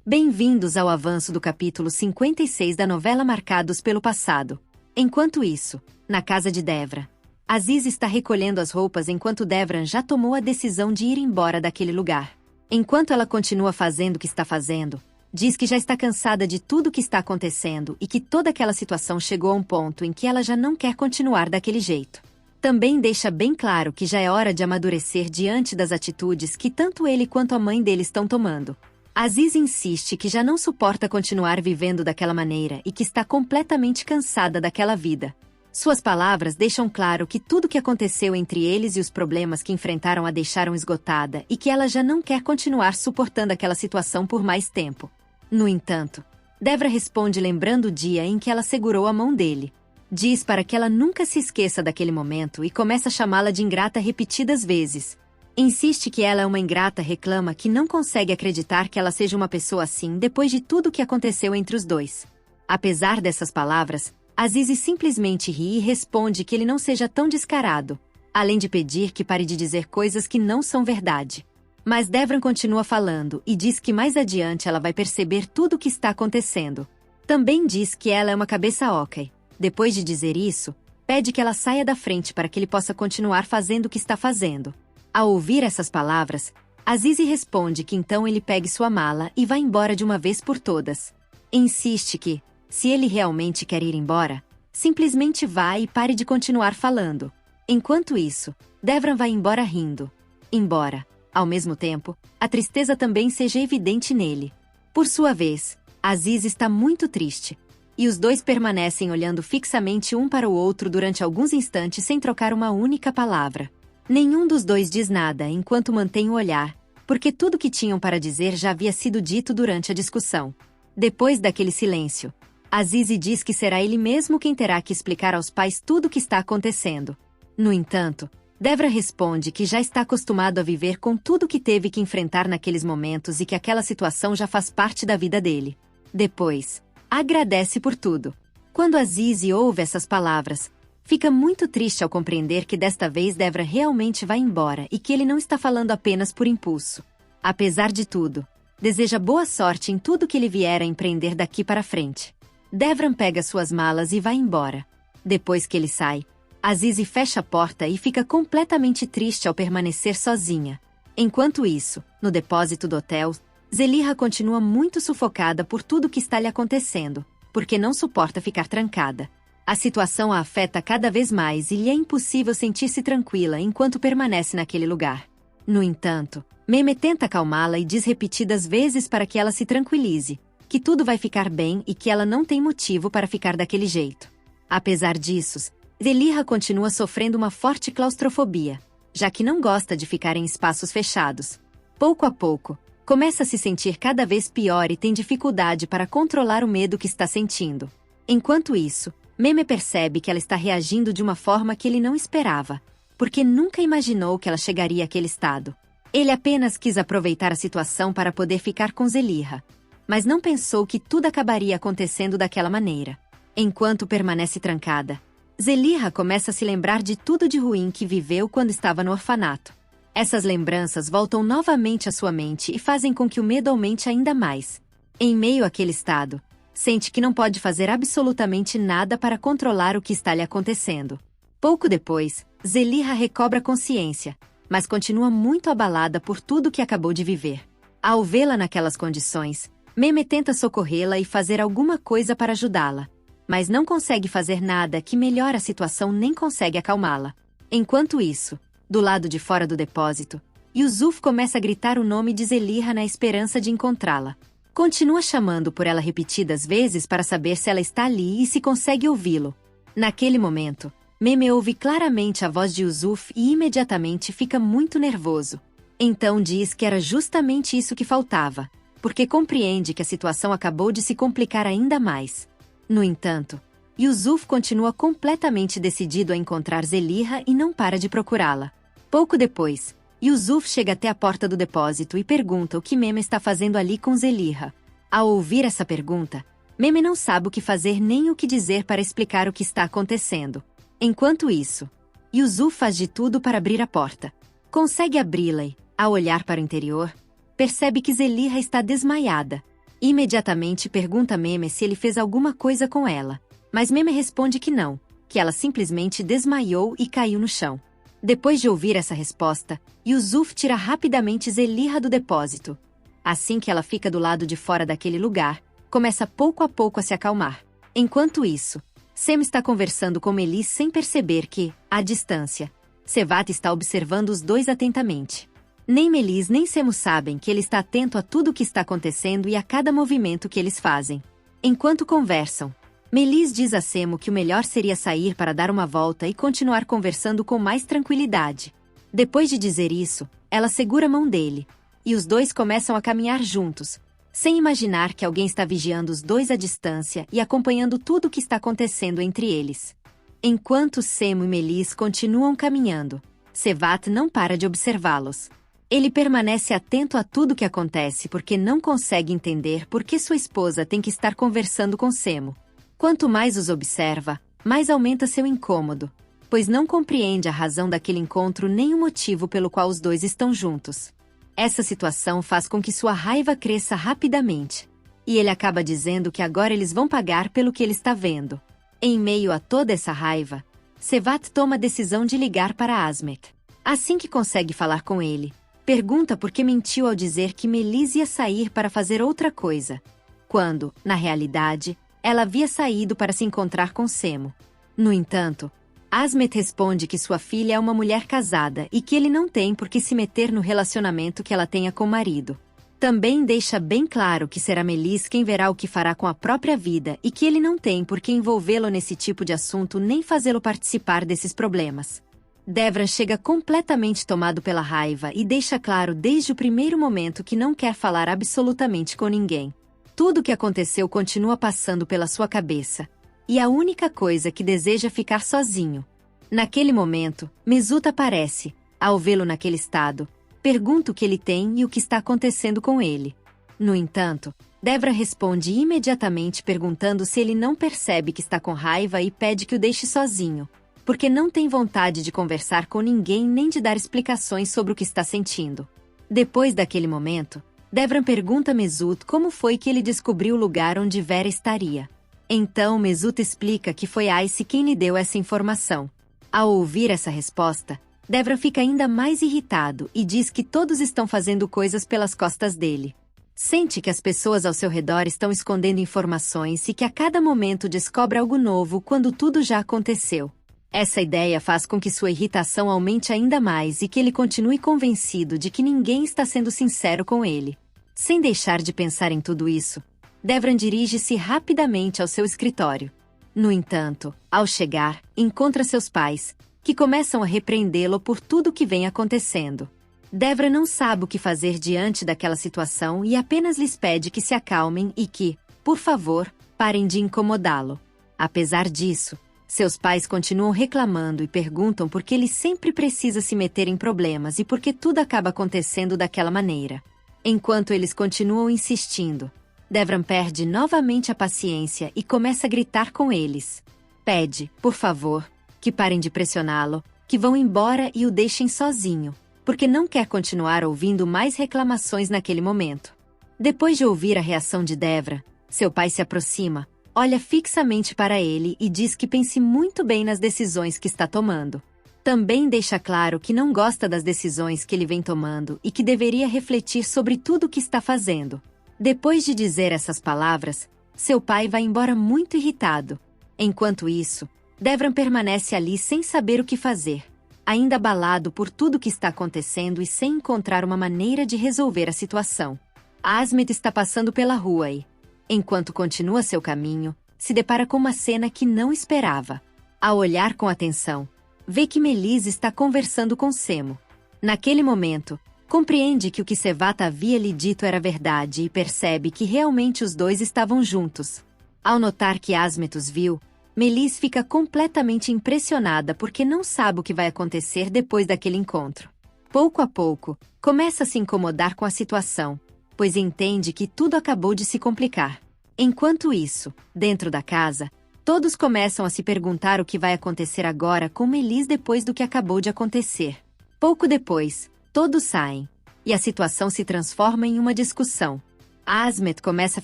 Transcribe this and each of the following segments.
Bem-vindos ao avanço do capítulo 56 da novela Marcados pelo Passado. Enquanto isso, na casa de Devran, Aziz está recolhendo as roupas enquanto Devran já tomou a decisão de ir embora daquele lugar. Enquanto ela continua fazendo o que está fazendo, diz que já está cansada de tudo o que está acontecendo e que toda aquela situação chegou a um ponto em que ela já não quer continuar daquele jeito. Também deixa bem claro que já é hora de amadurecer diante das atitudes que tanto ele quanto a mãe dele estão tomando. Aziz insiste que já não suporta continuar vivendo daquela maneira e que está completamente cansada daquela vida. Suas palavras deixam claro que tudo o que aconteceu entre eles e os problemas que enfrentaram a deixaram esgotada e que ela já não quer continuar suportando aquela situação por mais tempo. No entanto, Devran responde lembrando o dia em que ela segurou a mão dele. Diz para que ela nunca se esqueça daquele momento e começa a chamá-la de ingrata repetidas vezes. Insiste que ela é uma ingrata, reclama que não consegue acreditar que ela seja uma pessoa assim depois de tudo o que aconteceu entre os dois. Apesar dessas palavras, Aziz simplesmente ri e responde que ele não seja tão descarado, além de pedir que pare de dizer coisas que não são verdade. Mas Devran continua falando e diz que mais adiante ela vai perceber tudo o que está acontecendo. Também diz que ela é uma cabeça oca. Depois de dizer isso, pede que ela saia da frente para que ele possa continuar fazendo o que está fazendo. Ao ouvir essas palavras, Aziz responde que então ele pegue sua mala e vá embora de uma vez por todas. Insiste que, se ele realmente quer ir embora, simplesmente vá e pare de continuar falando. Enquanto isso, Devran vai embora rindo. Embora, ao mesmo tempo, a tristeza também seja evidente nele. Por sua vez, Aziz está muito triste. E os dois permanecem olhando fixamente um para o outro durante alguns instantes sem trocar uma única palavra. Nenhum dos dois diz nada enquanto mantém o olhar, porque tudo que tinham para dizer já havia sido dito durante a discussão. Depois daquele silêncio, Aziz diz que será ele mesmo quem terá que explicar aos pais tudo o que está acontecendo. No entanto, Devran responde que já está acostumado a viver com tudo que teve que enfrentar naqueles momentos e que aquela situação já faz parte da vida dele. Depois, agradece por tudo. Quando Aziz ouve essas palavras, fica muito triste ao compreender que desta vez Devran realmente vai embora e que ele não está falando apenas por impulso. Apesar de tudo, deseja boa sorte em tudo que ele vier a empreender daqui para frente. Devran pega suas malas e vai embora. Depois que ele sai, Aziz fecha a porta e fica completamente triste ao permanecer sozinha. Enquanto isso, no depósito do hotel, Zelihra continua muito sufocada por tudo que está lhe acontecendo, porque não suporta ficar trancada. A situação a afeta cada vez mais e lhe é impossível sentir-se tranquila enquanto permanece naquele lugar. No entanto, Meme tenta acalmá-la e diz repetidas vezes para que ela se tranquilize, que tudo vai ficar bem e que ela não tem motivo para ficar daquele jeito. Apesar disso, Zelihra continua sofrendo uma forte claustrofobia, já que não gosta de ficar em espaços fechados. Pouco a pouco, começa a se sentir cada vez pior e tem dificuldade para controlar o medo que está sentindo. Enquanto isso, Meme percebe que ela está reagindo de uma forma que ele não esperava, porque nunca imaginou que ela chegaria àquele estado. Ele apenas quis aproveitar a situação para poder ficar com Zelihra, mas não pensou que tudo acabaria acontecendo daquela maneira. Enquanto permanece trancada, Zelihra começa a se lembrar de tudo de ruim que viveu quando estava no orfanato. Essas lembranças voltam novamente à sua mente e fazem com que o medo aumente ainda mais. Em meio àquele estado, sente que não pode fazer absolutamente nada para controlar o que está lhe acontecendo. Pouco depois, Zelihra recobra a consciência, mas continua muito abalada por tudo que acabou de viver. Ao vê-la naquelas condições, Meme tenta socorrê-la e fazer alguma coisa para ajudá-la, mas não consegue fazer nada que melhore a situação nem consegue acalmá-la. Enquanto isso, do lado de fora do depósito, Yusuf começa a gritar o nome de Zelihra na esperança de encontrá-la. Continua chamando por ela repetidas vezes para saber se ela está ali e se consegue ouvi-lo. Naquele momento, Meme ouve claramente a voz de Yusuf e imediatamente fica muito nervoso. Então diz que era justamente isso que faltava, porque compreende que a situação acabou de se complicar ainda mais. No entanto, Yusuf continua completamente decidido a encontrar Zelihra e não para de procurá-la. Pouco depois, Yusuf chega até a porta do depósito e pergunta o que Meme está fazendo ali com Zelihra. Ao ouvir essa pergunta, Meme não sabe o que fazer nem o que dizer para explicar o que está acontecendo. Enquanto isso, Yusuf faz de tudo para abrir a porta. Consegue abri-la e, ao olhar para o interior, percebe que Zelihra está desmaiada. Imediatamente pergunta Meme se ele fez alguma coisa com ela. Mas Meme responde que não, que ela simplesmente desmaiou e caiu no chão. Depois de ouvir essa resposta, Yusuf tira rapidamente Zelihra do depósito. Assim que ela fica do lado de fora daquele lugar, começa pouco a pouco a se acalmar. Enquanto isso, Sem está conversando com Melis sem perceber que, à distância, Shevat está observando os dois atentamente. Nem Melis nem Semo sabem que ele está atento a tudo o que está acontecendo e a cada movimento que eles fazem. Enquanto conversam, Melis diz a Semo que o melhor seria sair para dar uma volta e continuar conversando com mais tranquilidade. Depois de dizer isso, ela segura a mão dele, e os dois começam a caminhar juntos, sem imaginar que alguém está vigiando os dois à distância e acompanhando tudo o que está acontecendo entre eles. Enquanto Semo e Melis continuam caminhando, Shevat não para de observá-los. Ele permanece atento a tudo o que acontece porque não consegue entender por que sua esposa tem que estar conversando com Semo. Quanto mais os observa, mais aumenta seu incômodo, pois não compreende a razão daquele encontro nem o motivo pelo qual os dois estão juntos. Essa situação faz com que sua raiva cresça rapidamente, e ele acaba dizendo que agora eles vão pagar pelo que ele está vendo. Em meio a toda essa raiva, Shevat toma a decisão de ligar para Asmet. Assim que consegue falar com ele, pergunta por que mentiu ao dizer que Melis ia sair para fazer outra coisa, quando, na realidade, ela havia saído para se encontrar com Semo. No entanto, Asmet responde que sua filha é uma mulher casada e que ele não tem por que se meter no relacionamento que ela tenha com o marido. Também deixa bem claro que será Melis quem verá o que fará com a própria vida e que ele não tem por que envolvê-lo nesse tipo de assunto nem fazê-lo participar desses problemas. Devran chega completamente tomado pela raiva e deixa claro desde o primeiro momento que não quer falar absolutamente com ninguém. Tudo o que aconteceu continua passando pela sua cabeça. E a única coisa que deseja é ficar sozinho. Naquele momento, Mesut aparece. Ao vê-lo naquele estado, pergunta o que ele tem e o que está acontecendo com ele. No entanto, Devran responde imediatamente perguntando se ele não percebe que está com raiva e pede que o deixe sozinho, porque não tem vontade de conversar com ninguém nem de dar explicações sobre o que está sentindo. Depois daquele momento, Devran pergunta a Mesut como foi que ele descobriu o lugar onde Vera estaria. Então Mesut explica que foi Ice quem lhe deu essa informação. Ao ouvir essa resposta, Devran fica ainda mais irritado e diz que todos estão fazendo coisas pelas costas dele. Sente que as pessoas ao seu redor estão escondendo informações e que a cada momento descobre algo novo quando tudo já aconteceu. Essa ideia faz com que sua irritação aumente ainda mais e que ele continue convencido de que ninguém está sendo sincero com ele. Sem deixar de pensar em tudo isso, Devran dirige-se rapidamente ao seu escritório. No entanto, ao chegar, encontra seus pais, que começam a repreendê-lo por tudo o que vem acontecendo. Devran não sabe o que fazer diante daquela situação e apenas lhes pede que se acalmem e que, por favor, parem de incomodá-lo. Apesar disso, seus pais continuam reclamando e perguntam por que ele sempre precisa se meter em problemas e por que tudo acaba acontecendo daquela maneira. Enquanto eles continuam insistindo, Devran perde novamente a paciência e começa a gritar com eles. Pede, por favor, que parem de pressioná-lo, que vão embora e o deixem sozinho, porque não quer continuar ouvindo mais reclamações naquele momento. Depois de ouvir a reação de Devran, seu pai se aproxima, olha fixamente para ele e diz que pense muito bem nas decisões que está tomando. Também deixa claro que não gosta das decisões que ele vem tomando e que deveria refletir sobre tudo o que está fazendo. Depois de dizer essas palavras, seu pai vai embora muito irritado. Enquanto isso, Devran permanece ali sem saber o que fazer, ainda abalado por tudo o que está acontecendo e sem encontrar uma maneira de resolver a situação. Asmet está passando pela rua e, enquanto continua seu caminho, se depara com uma cena que não esperava. Ao olhar com atenção, vê que Melis está conversando com Semo. Naquele momento, compreende que o que Shevat havia lhe dito era verdade e percebe que realmente os dois estavam juntos. Ao notar que Asmet os viu, Melis fica completamente impressionada porque não sabe o que vai acontecer depois daquele encontro. Pouco a pouco, começa a se incomodar com a situação, pois entende que tudo acabou de se complicar. Enquanto isso, dentro da casa, todos começam a se perguntar o que vai acontecer agora com Melis depois do que acabou de acontecer. Pouco depois, todos saem, e a situação se transforma em uma discussão. Asmet começa a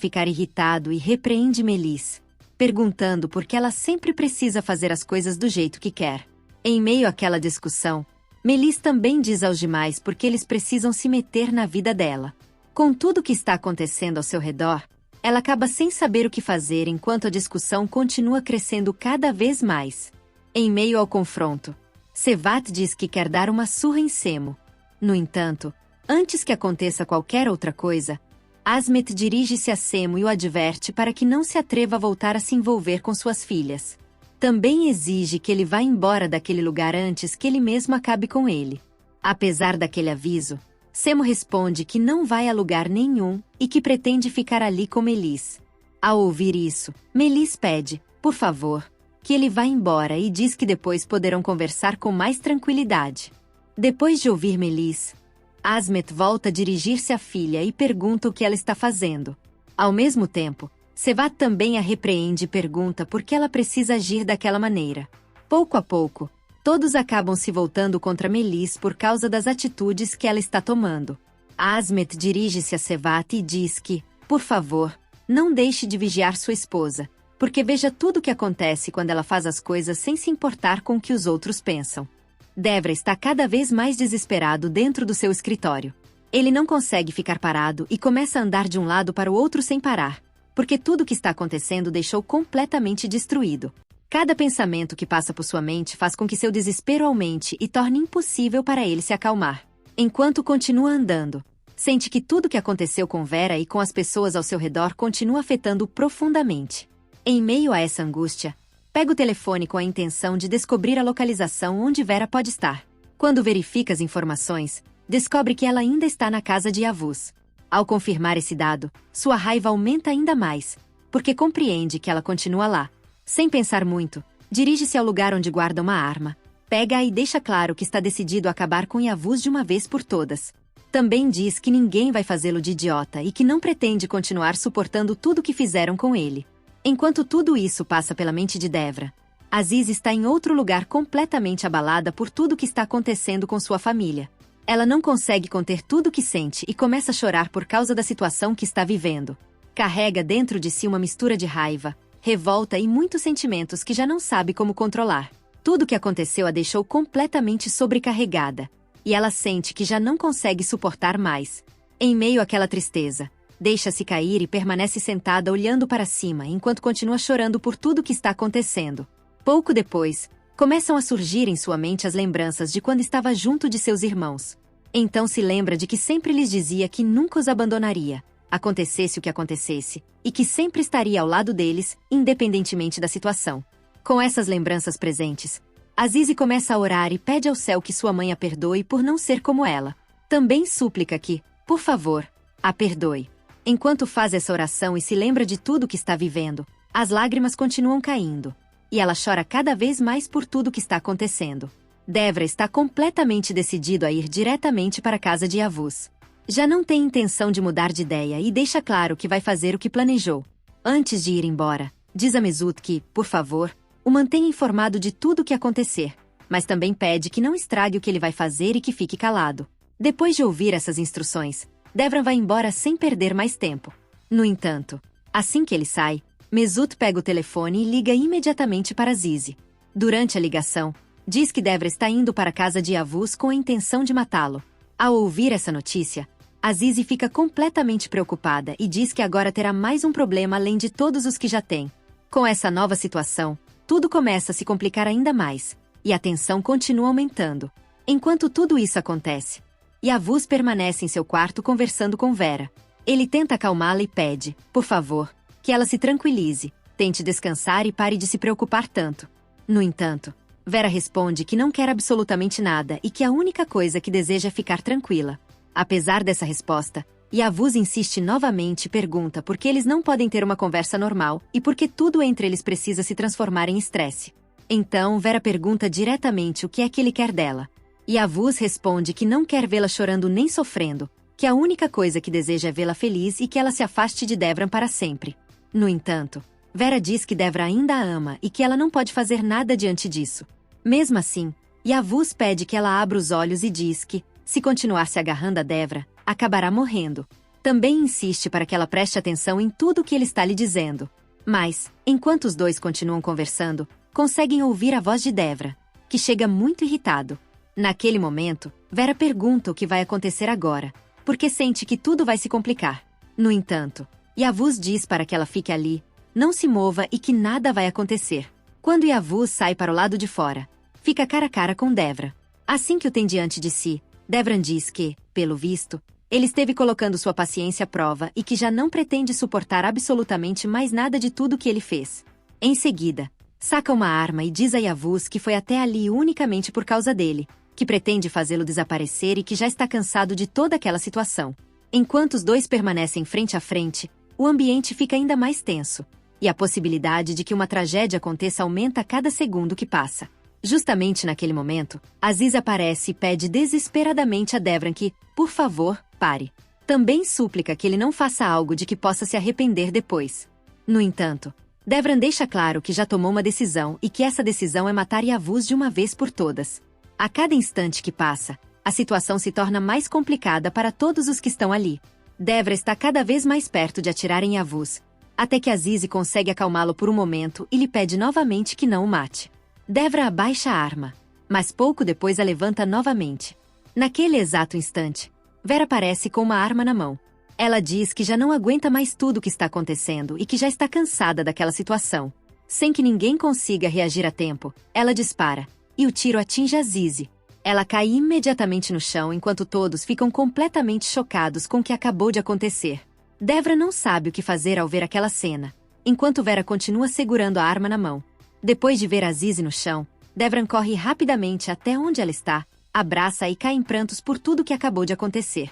ficar irritado e repreende Melis, perguntando por que ela sempre precisa fazer as coisas do jeito que quer. Em meio àquela discussão, Melis também diz aos demais porque eles precisam se meter na vida dela. Com tudo o que está acontecendo ao seu redor, ela acaba sem saber o que fazer enquanto a discussão continua crescendo cada vez mais. Em meio ao confronto, Shevat diz que quer dar uma surra em Semo. No entanto, antes que aconteça qualquer outra coisa, Asmet dirige-se a Semo e o adverte para que não se atreva a voltar a se envolver com suas filhas. Também exige que ele vá embora daquele lugar antes que ele mesmo acabe com ele. Apesar daquele aviso, Semo responde que não vai a lugar nenhum e que pretende ficar ali com Melis. Ao ouvir isso, Melis pede, por favor, que ele vá embora e diz que depois poderão conversar com mais tranquilidade. Depois de ouvir Melis, Asmet volta a dirigir-se à filha e pergunta o que ela está fazendo. Ao mesmo tempo, Shevat também a repreende e pergunta por que ela precisa agir daquela maneira. Pouco a pouco, todos acabam se voltando contra Melis por causa das atitudes que ela está tomando. Asmet dirige-se a Shevat e diz que, por favor, não deixe de vigiar sua esposa, porque veja tudo o que acontece quando ela faz as coisas sem se importar com o que os outros pensam. Devra está cada vez mais desesperado dentro do seu escritório. Ele não consegue ficar parado e começa a andar de um lado para o outro sem parar, porque tudo o que está acontecendo o deixou completamente destruído. Cada pensamento que passa por sua mente faz com que seu desespero aumente e torne impossível para ele se acalmar. Enquanto continua andando, sente que tudo o que aconteceu com Vera e com as pessoas ao seu redor continua afetando-o profundamente. Em meio a essa angústia, pega o telefone com a intenção de descobrir a localização onde Vera pode estar. Quando verifica as informações, descobre que ela ainda está na casa de Yavuz. Ao confirmar esse dado, sua raiva aumenta ainda mais, porque compreende que ela continua lá. Sem pensar muito, dirige-se ao lugar onde guarda uma arma, pega-a e deixa claro que está decidido a acabar com Yavuz de uma vez por todas. Também diz que ninguém vai fazê-lo de idiota e que não pretende continuar suportando tudo o que fizeram com ele. Enquanto tudo isso passa pela mente de Devra, Aziz está em outro lugar completamente abalada por tudo o que está acontecendo com sua família. Ela não consegue conter tudo o que sente e começa a chorar por causa da situação que está vivendo. Carrega dentro de si uma mistura de raiva, revolta e muitos sentimentos que já não sabe como controlar. Tudo o que aconteceu a deixou completamente sobrecarregada, e ela sente que já não consegue suportar mais. Em meio àquela tristeza, deixa-se cair e permanece sentada olhando para cima enquanto continua chorando por tudo o que está acontecendo. Pouco depois, começam a surgir em sua mente as lembranças de quando estava junto de seus irmãos. Então se lembra de que sempre lhes dizia que nunca os abandonaria, acontecesse o que acontecesse, e que sempre estaria ao lado deles, independentemente da situação. Com essas lembranças presentes, Azize começa a orar e pede ao céu que sua mãe a perdoe por não ser como ela. Também súplica que, por favor, a perdoe. Enquanto faz essa oração e se lembra de tudo o que está vivendo, as lágrimas continuam caindo, e ela chora cada vez mais por tudo o que está acontecendo. Devra está completamente decidido a ir diretamente para a casa de Yavuz. Já não tem intenção de mudar de ideia e deixa claro que vai fazer o que planejou. Antes de ir embora, diz a Mesut que, por favor, o mantenha informado de tudo o que acontecer, mas também pede que não estrague o que ele vai fazer e que fique calado. Depois de ouvir essas instruções, Devra vai embora sem perder mais tempo. No entanto, assim que ele sai, Mesut pega o telefone e liga imediatamente para Azize. Durante a ligação, diz que Devra está indo para a casa de Yavuz com a intenção de matá-lo. Ao ouvir essa notícia, Azize fica completamente preocupada e diz que agora terá mais um problema além de todos os que já tem. Com essa nova situação, tudo começa a se complicar ainda mais, e a tensão continua aumentando. Enquanto tudo isso acontece, Yavuz permanece em seu quarto conversando com Vera. Ele tenta acalmá-la e pede, por favor, que ela se tranquilize, tente descansar e pare de se preocupar tanto. No entanto, Vera responde que não quer absolutamente nada e que a única coisa que deseja é ficar tranquila. Apesar dessa resposta, Yavuz insiste novamente e pergunta por que eles não podem ter uma conversa normal e por que tudo entre eles precisa se transformar em estresse. Então, Vera pergunta diretamente o que é que ele quer dela. Yavuz responde que não quer vê-la chorando nem sofrendo, que a única coisa que deseja é vê-la feliz e que ela se afaste de Devran para sempre. No entanto, Vera diz que Devra ainda a ama e que ela não pode fazer nada diante disso. Mesmo assim, Yavuz pede que ela abra os olhos e diz que, se continuar se agarrando a Devra, acabará morrendo. Também insiste para que ela preste atenção em tudo o que ele está lhe dizendo. Mas, enquanto os dois continuam conversando, conseguem ouvir a voz de Devra, que chega muito irritado. Naquele momento, Vera pergunta o que vai acontecer agora, porque sente que tudo vai se complicar. No entanto, Yavuz diz para que ela fique ali, não se mova e que nada vai acontecer. Quando Yavuz sai para o lado de fora, fica cara a cara com Devra. Assim que o tem diante de si, Devran diz que, pelo visto, ele esteve colocando sua paciência à prova e que já não pretende suportar absolutamente mais nada de tudo que ele fez. Em seguida, saca uma arma e diz a Yavuz que foi até ali unicamente por causa dele, que pretende fazê-lo desaparecer e que já está cansado de toda aquela situação. Enquanto os dois permanecem frente a frente, o ambiente fica ainda mais tenso, e a possibilidade de que uma tragédia aconteça aumenta a cada segundo que passa. Justamente naquele momento, Aziz aparece e pede desesperadamente a Devran que, por favor, pare. Também súplica que ele não faça algo de que possa se arrepender depois. No entanto, Devran deixa claro que já tomou uma decisão e que essa decisão é matar Yavuz de uma vez por todas. A cada instante que passa, a situação se torna mais complicada para todos os que estão ali. Devra está cada vez mais perto de atirar em Yavuz, até que Aziz consegue acalmá-lo por um momento e lhe pede novamente que não o mate. Devra abaixa a arma, mas pouco depois a levanta novamente. Naquele exato instante, Vera aparece com uma arma na mão. Ela diz que já não aguenta mais tudo o que está acontecendo e que já está cansada daquela situação. Sem que ninguém consiga reagir a tempo, ela dispara, e o tiro atinge Aziz. Ela cai imediatamente no chão enquanto todos ficam completamente chocados com o que acabou de acontecer. Devra não sabe o que fazer ao ver aquela cena, enquanto Vera continua segurando a arma na mão. Depois de ver Aziz no chão, Devran corre rapidamente até onde ela está, abraça-a e cai em prantos por tudo que acabou de acontecer.